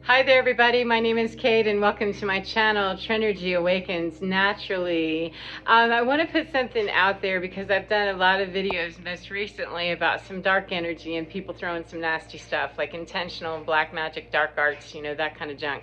Hi there everybody, my name is Kate and welcome to my channel, Trenergy Awakens Naturally. I want to put something out there because I've done a lot of videos most recently about some dark energy and people throwing some nasty stuff like intentional black magic, dark arts, you know, that kind of junk.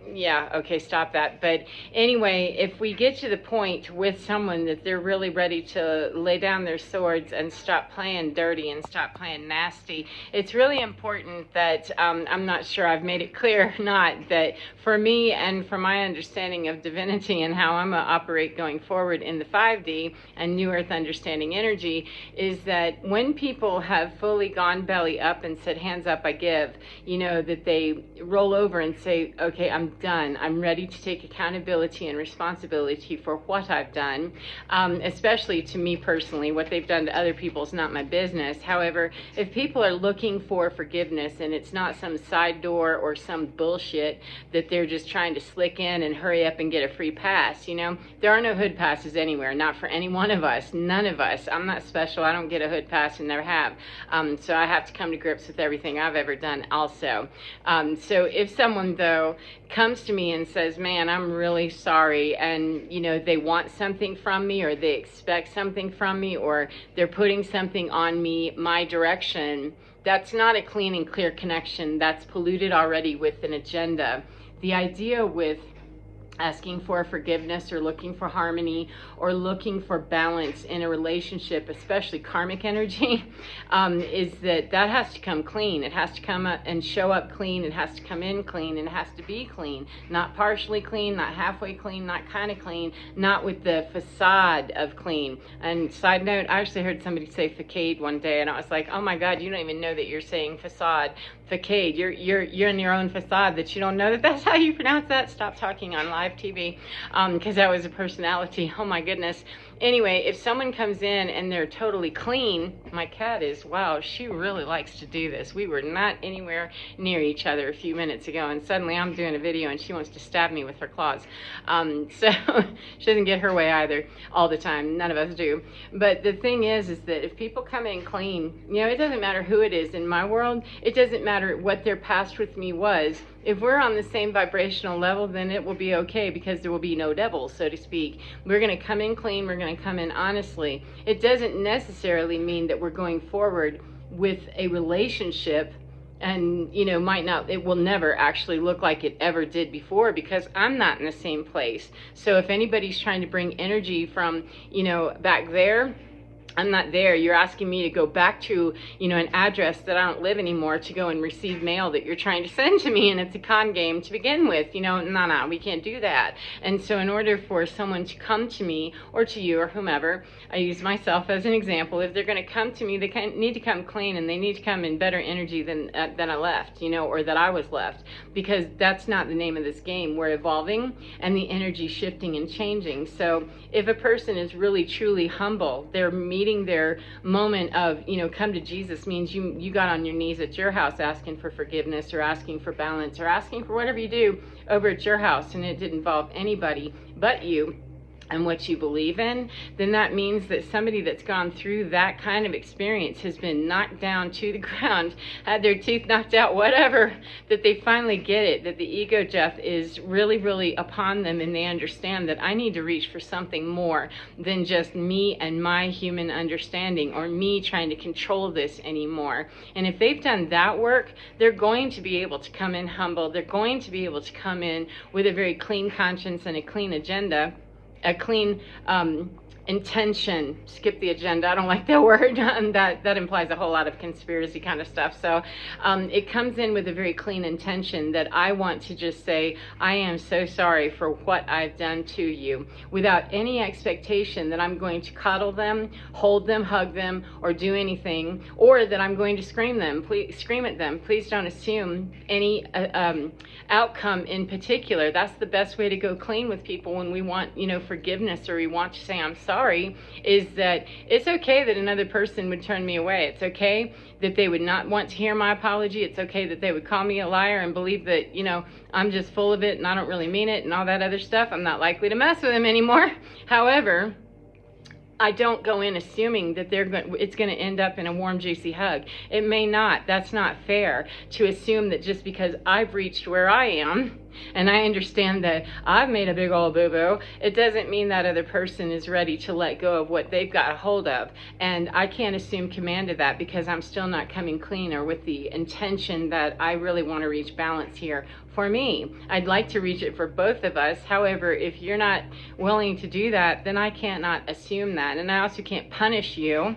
Yeah, okay, stop that. But anyway, if we get to the point with someone that they're really ready to lay down their swords and stop playing dirty and stop playing nasty, it's really important that, I'm not sure I've made it clear or not, that for me and for my understanding of divinity and how I'm going to operate going forward in the 5D and New Earth Understanding Energy, is that when people have fully gone belly up and said, hands up, I give, you know, that they roll over and say, okay, I'm done. I'm ready to take accountability and responsibility for what I've done, especially to me personally. What they've done to other people is not my business. However, if people are looking for forgiveness and it's not some side door or some bullshit that they're just trying to slick in and hurry up and get a free pass, you know, there are no hood passes anywhere, not for any one of us, none of us. I'm not special. I don't get a hood pass and never have. So I have to come to grips with everything I've ever done also. So if someone though comes to me and says, man, I'm really sorry, and you know, they want something from me or they expect something from me or they're putting something on me, my direction, that's not a clean and clear connection. That's polluted already with an agenda. The idea with asking for forgiveness or looking for harmony or looking for balance in a relationship, especially karmic energy, is that has to come clean. It has to come up and show up clean. It has to come in clean, and it has to be clean. Not partially clean, not halfway clean, not kind of clean, not with the facade of clean. And side note, I actually heard somebody say facade one day, and I was like, oh my God, you don't even know that you're saying facade. Facade, you're in your own facade that you don't know that that's how you pronounce that. Stop talking on live TV, because that was a personality. Oh my goodness. Anyway, if someone comes in and they're totally clean, my cat is, wow, she really likes to do this. We were not anywhere near each other a few minutes ago, and suddenly I'm doing a video and she wants to stab me with her claws. So she doesn't get her way either all the time. None of us do. But the thing is that if people come in clean, you know, it doesn't matter who it is in my world. It doesn't matter what their past with me was. If we're on the same vibrational level, then it will be okay because there will be no devils, so to speak. We're going to come in clean. We're going to come in honestly. It doesn't necessarily mean that we're going forward with a relationship and, you know, it will never actually look like it ever did before because I'm not in the same place. So if anybody's trying to bring energy from, you know, back there, I'm not there. You're asking me to go back to, you know, an address that I don't live anymore to go and receive mail that you're trying to send to me, and it's a con game to begin with. You know, no, we can't do that. And so in order for someone to come to me or to you or whomever, I use myself as an example, if they're going to come to me, they need to come clean and they need to come in better energy than I left, you know, or that I was left, because that's not the name of this game. We're evolving and the energy shifting and changing. So if a person is really truly humble, they're meeting their moment of, you know, come to Jesus means you got on your knees at your house asking for forgiveness or asking for balance or asking for whatever you do over at your house, and it didn't involve anybody but you and what you believe in, then that means that somebody that's gone through that kind of experience has been knocked down to the ground, had their teeth knocked out, whatever, that they finally get it, that the ego Jeff is really, really upon them, and they understand that I need to reach for something more than just me and my human understanding or me trying to control this anymore. And if they've done that work, they're going to be able to come in humble. They're going to be able to come in with a very clean conscience and a clean agenda, a clean intention. Skip the agenda. I don't like that word. That implies a whole lot of conspiracy kind of stuff. So it comes in with a very clean intention that I want to just say, I am so sorry for what I've done to you, without any expectation that I'm going to coddle them, hold them, hug them, or do anything, or that I'm going to scream at them. Please don't assume any outcome in particular. That's the best way to go clean with people when we want, you know, forgiveness, or we want to say I'm sorry, is that it's okay that another person would turn me away. It's okay that they would not want to hear my apology. It's okay that they would call me a liar and believe that, you know, I'm just full of it and I don't really mean it and all that other stuff. I'm not likely to mess with them anymore. However, I don't go in assuming that it's going to end up in a warm, juicy hug. It may not. That's not fair to assume that just because I've reached where I am and I understand that I've made a big old boo-boo, it doesn't mean that other person is ready to let go of what they've got a hold of. And I can't assume command of that because I'm still not coming clean or with the intention that I really want to reach balance here for me. I'd like to reach it for both of us. However, if you're not willing to do that, then I can't not assume that. And I also can't punish you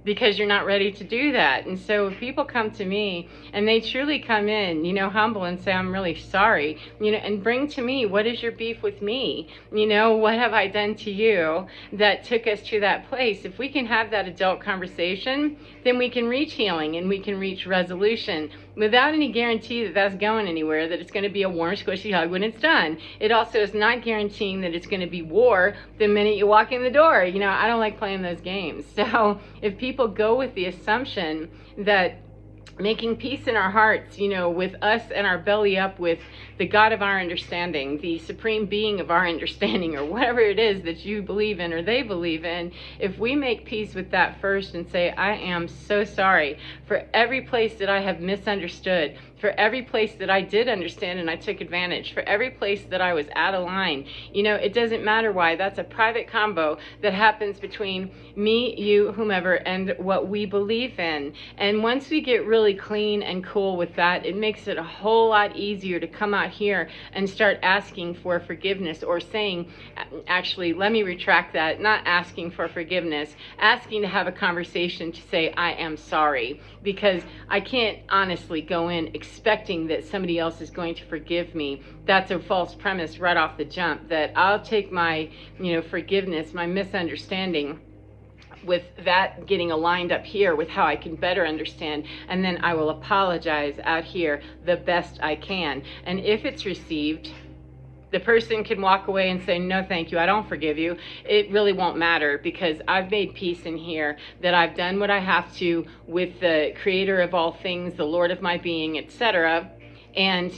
because you're not ready to do that. And so if people come to me and they truly come in, you know, humble and say, I'm really sorry, you know, and bring to me, what is your beef with me? You know, what have I done to you that took us to that place? If we can have that adult conversation, then we can reach healing and we can reach resolution without any guarantee that that's going anywhere, that it's going to be a warm, squishy hug when it's done. It also is not guaranteeing that it's going to be war the minute you walk in the door. You know, I don't like playing those games. So if people go with the assumption that making peace in our hearts, you know, with us and our belly up with the God of our understanding, the supreme being of our understanding, or whatever it is that you believe in or they believe in, if we make peace with that first and say, I am so sorry for every place that I have misunderstood, for every place that I did understand and I took advantage, for every place that I was out of line. You know, it doesn't matter why. That's a private combo that happens between me, you, whomever, and what we believe in. And once we get really clean and cool with that, it makes it a whole lot easier to come out here and start asking for forgiveness, or saying, actually, let me retract that, not asking for forgiveness, asking to have a conversation to say, I am sorry. Because I can't honestly go in expecting that somebody else is going to forgive me. That's a false premise right off the jump, that I'll take my, you know, forgiveness, my misunderstanding, with that getting aligned up here with how I can better understand, and then I will apologize out here the best I can. And if it's received, the person can walk away and say, no, thank you, I don't forgive you. It really won't matter, because I've made peace in here, that I've done what I have to with the creator of all things, the Lord of my being, etc. And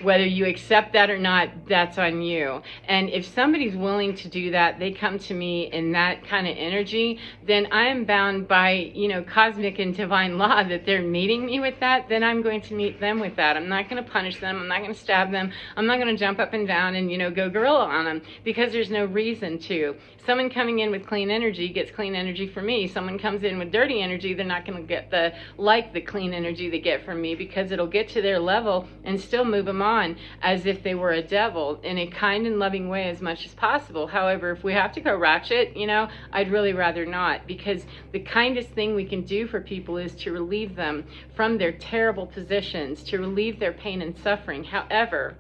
whether you accept that or not, that's on you. And if somebody's willing to do that, they come to me in that kind of energy, then I am bound by, you know, cosmic and divine law that they're meeting me with that, then I'm going to meet them with that. I'm not going to punish them. I'm not going to stab them. I'm not going to jump up and down and, you know, go gorilla on them, because there's no reason to. Someone coming in with clean energy gets clean energy from me. Someone comes in with dirty energy, they're not going to get the clean energy they get from me, because it'll get to their level and still move them on as if they were a devil, in a kind and loving way as much as possible. However, if we have to go ratchet, you know, I'd really rather not, because the kindest thing we can do for people is to relieve them from their terrible positions, to relieve their pain and suffering. However,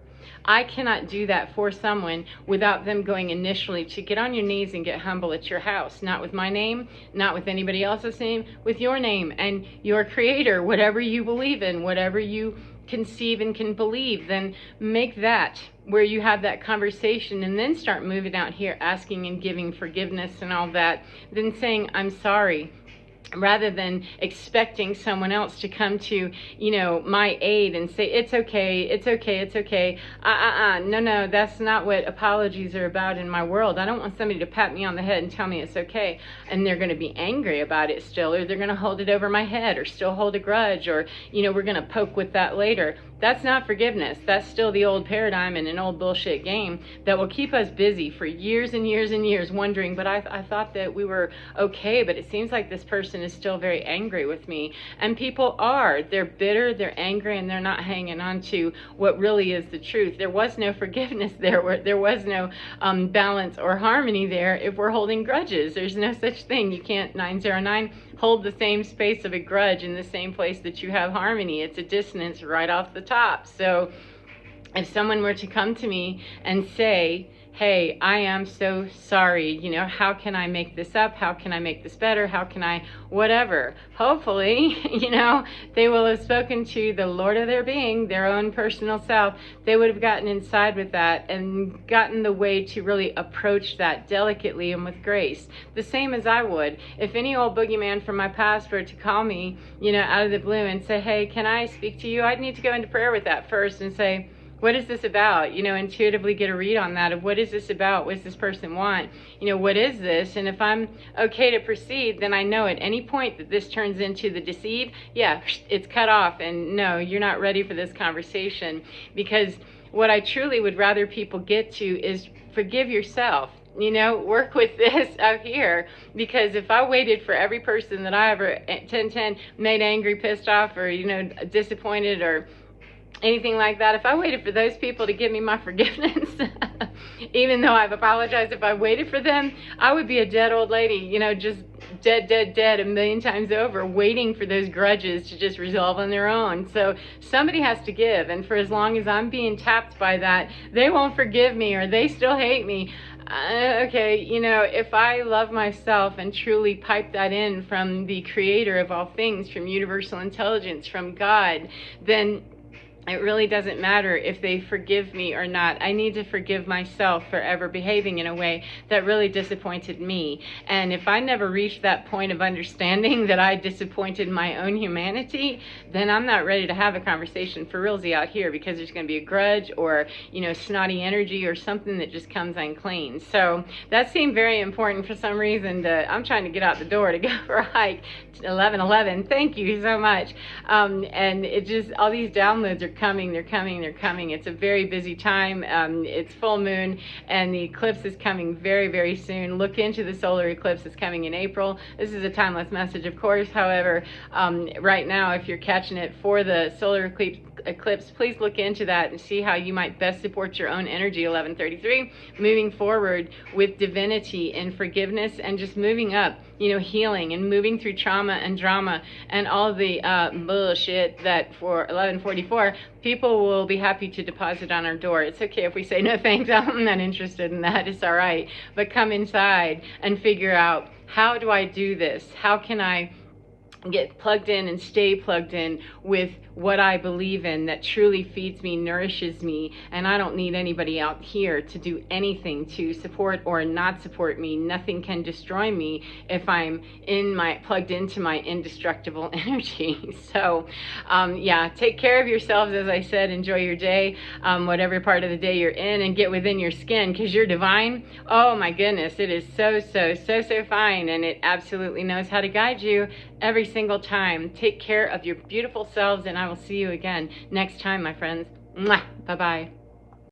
I cannot do that for someone without them going initially to get on your knees and get humble at your house. Not with my name, not with anybody else's name, with your name and your creator, whatever you believe in, whatever you conceive and can believe. Then make that where you have that conversation, and then start moving out here asking and giving forgiveness and all that, then saying, I'm sorry, rather than expecting someone else to come to, you know, my aid and say, it's okay, it's okay, it's okay. No, that's not what apologies are about in my world. I don't want somebody to pat me on the head and tell me it's okay, and they're going to be angry about it still, or they're going to hold it over my head, or still hold a grudge, or, you know, we're going to poke with that later. That's not forgiveness. That's still the old paradigm and an old bullshit game that will keep us busy for years and years and years, wondering, but I thought that we were okay, but it seems like this person is still very angry with me. And people are. They're bitter, they're angry, and they're not hanging on to what really is the truth. There was no forgiveness there. There was no balance or harmony there if we're holding grudges. There's no such thing. You can't, 909, hold the same space of a grudge in the same place that you have harmony. It's a dissonance right off the top. So if someone were to come to me and say, hey, I am so sorry, you know, how can I make this up? How can I make this better? How can I, whatever? Hopefully, you know, they will have spoken to the Lord of their being, their own personal self. They would have gotten inside with that and gotten the way to really approach that delicately and with grace. The same as I would. If any old boogeyman from my past were to call me, you know, out of the blue and say, hey, can I speak to you? I'd need to go into prayer with that first and say, what is this about? You know, intuitively get a read on that of what is this about? What does this person want? You know, what is this? And if I'm okay to proceed, then I know at any point that this turns into the deceive, yeah, it's cut off, and no, you're not ready for this conversation. Because what I truly would rather people get to is forgive yourself. You know, work with this out here, because if I waited for every person that I ever 10 made angry, pissed off, or, you know, disappointed or anything like that, if I waited for those people to give me my forgiveness, even though I've apologized, if I waited for them, I would be a dead old lady, you know, just dead a million times over, waiting for those grudges to just resolve on their own. So somebody has to give, and for as long as I'm being tapped by that, they won't forgive me or they still hate me. Okay, you know, if I love myself and truly pipe that in from the creator of all things, from universal intelligence, from God, then it really doesn't matter if they forgive me or not. I need to forgive myself for ever behaving in a way that really disappointed me. And if I never reach that point of understanding that I disappointed my own humanity, then I'm not ready to have a conversation for realsy out here, because there's going to be a grudge or, you know, snotty energy or something that just comes unclean. So that seemed very important for some reason. I'm trying to get out the door to go for a hike. 11:11. Thank you so much. And it just, all these downloads are coming. They're coming. It's a very busy time. It's full moon, and the eclipse is coming very, very soon. Look into the solar eclipse. It's coming in April. This is a timeless message, of course. However, right now, if you're catching it for the solar eclipse, please look into that and see how you might best support your own energy. 11:33, moving forward with divinity and forgiveness, and just moving up, you know, healing and moving through trauma and drama and all the bullshit that for 11:44 people will be happy to deposit on our door. It's okay if we say no thanks, I'm not interested in that, it's all right. But come inside and figure out, how do I do this? How can I get plugged in and stay plugged in with what I believe in that truly feeds me, nourishes me, and I don't need anybody out here to do anything to support or not support me. Nothing can destroy me if I'm plugged into my indestructible energy. So yeah, take care of yourselves. As I said, enjoy your day, whatever part of the day you're in, and get within your skin, because you're divine. Oh my goodness, it is so fine, and it absolutely knows how to guide you every single time. Take care of your beautiful selves, and I will see you again next time, my friends. Mwah! Bye-bye.